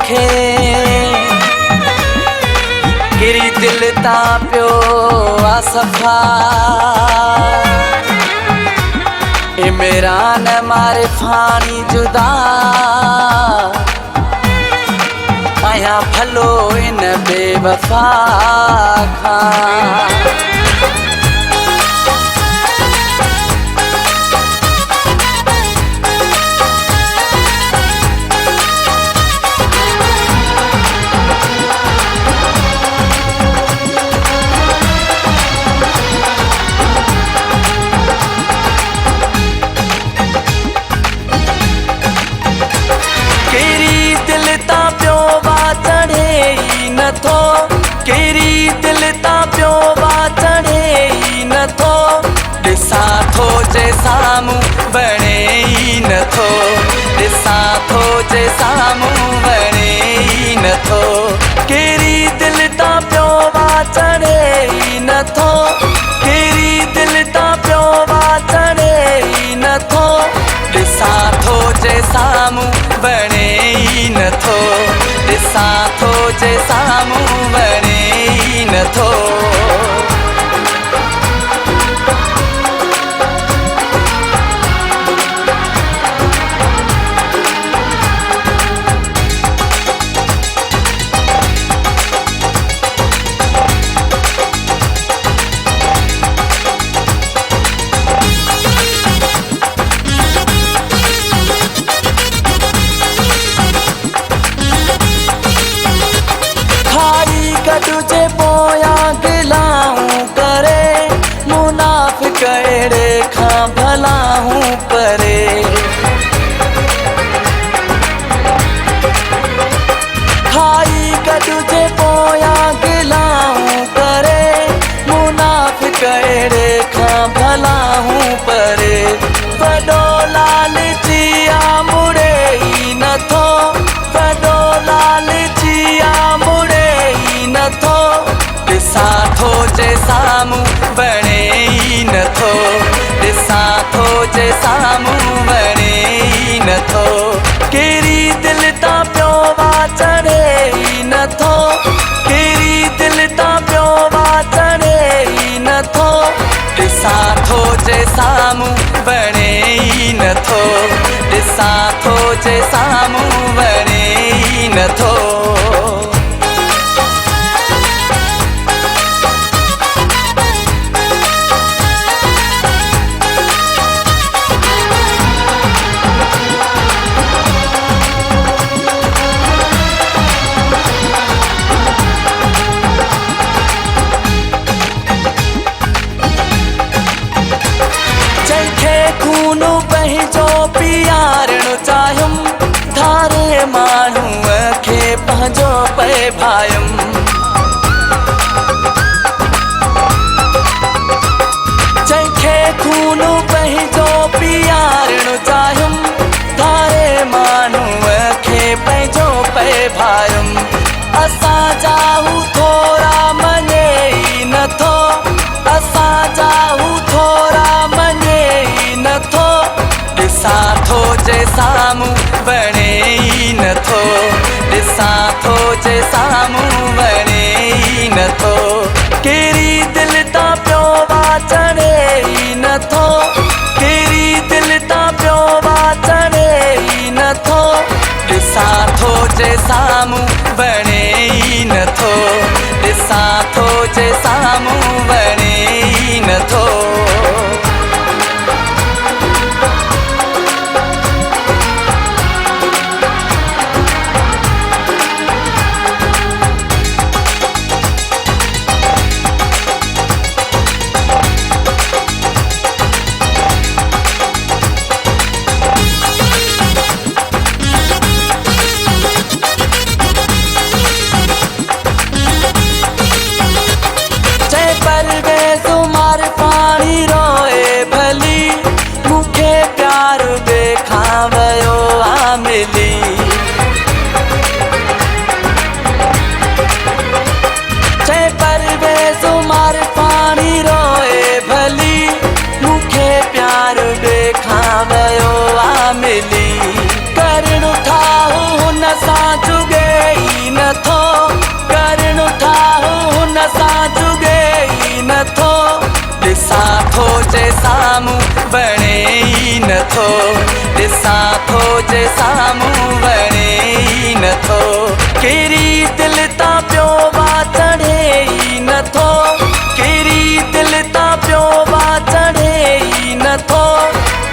खे किरी दिल ता पियो आ सफ़ा इमरान मारे फानी जुदा आया भलो इन बेवफा खां नथो केरी दिल ता पियो वा चढ़े ई नथो ॾिसां थो जे साम्हूं वणे ई नथो ॾिसां थो जे साम्हूं वणे ई नथो केरी दिल ता पियो वा चढ़े ई नथो केरी दिल ता पियो वा चढ़े ई नथो ॾिसां थो जे साम्हूं वणे ई नथो ॾिसां थो जे साम्हूं वणे ई नथो तुझे पोया गिलाऊं करे मुनाफिक अड़े खां भलाऊं परे खाई तुझे पोया गिलाऊं करे मुनाफिक अड़े खां भलाऊं परे वॾो लालचिया मुड़े ई नथो वॾो लालचिया मुड़े नथो ॾिसां थो जे साम्हूं वणे ई नथो ॾिसां थो जे साम्हूं वणे ई नथो केरी दिल ता पियो वा चढ़े ई नथो केरी दिल ता पियो वा चढ़े ई नथो ॾिसां थो जे साम्हूं वणे ई नथो ॾिसां थो जे साम्हूं वणे ई नथो खून पंहिंजो पीआरणु चाहियुमि धारे माण्हूअ खे पंहिंजो पे भायुमि जंहिंखे खून पंहिंजो पीआरणु चाहियुमि धारे माण्हूअ खे पंहिंजो पे भायुमि असांजा हू थोरा मञे ई नथो असांजा हू थोरा मञे ई नथो ॾिसां थो जे साम्हूं वणे ई नथो ॾिसां थो जे साम्हूं वणे ई नथो केरी दिल ता पियो वा चढ़े ई नथो केरी दिल ता पियो वा चढ़े ई नथो ॾिसां थो जे साम्हूं वणे ई नथो ॾिसां थो जे साम्हूं वणे ई नथो नथो ॾिसां थो जे साम्हूं वणे ई नथो कहिड़ी दिलि तां पियो वा चढ़े ई नथो कहिड़ी दिलि तां पियो वा चढ़े ई नथो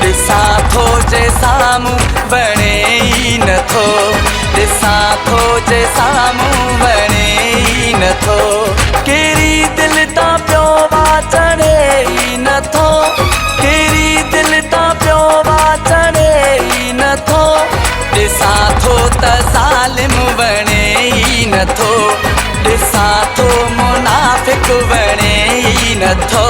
ॾिसां थो जे साम्हूं वणे ई नथो ॾिसां थो जे साम्हूं वणे ई नथो कहिड़ी दिलि तां पियो वा चढ़े ई नथो कहिड़ी दिलि तां पियो वा चढ़े ई नथो ॾिसां थो त ज़ालिम वणे ई नथो ॾिसां थो मुनाफ़िक़ वणे ई नथो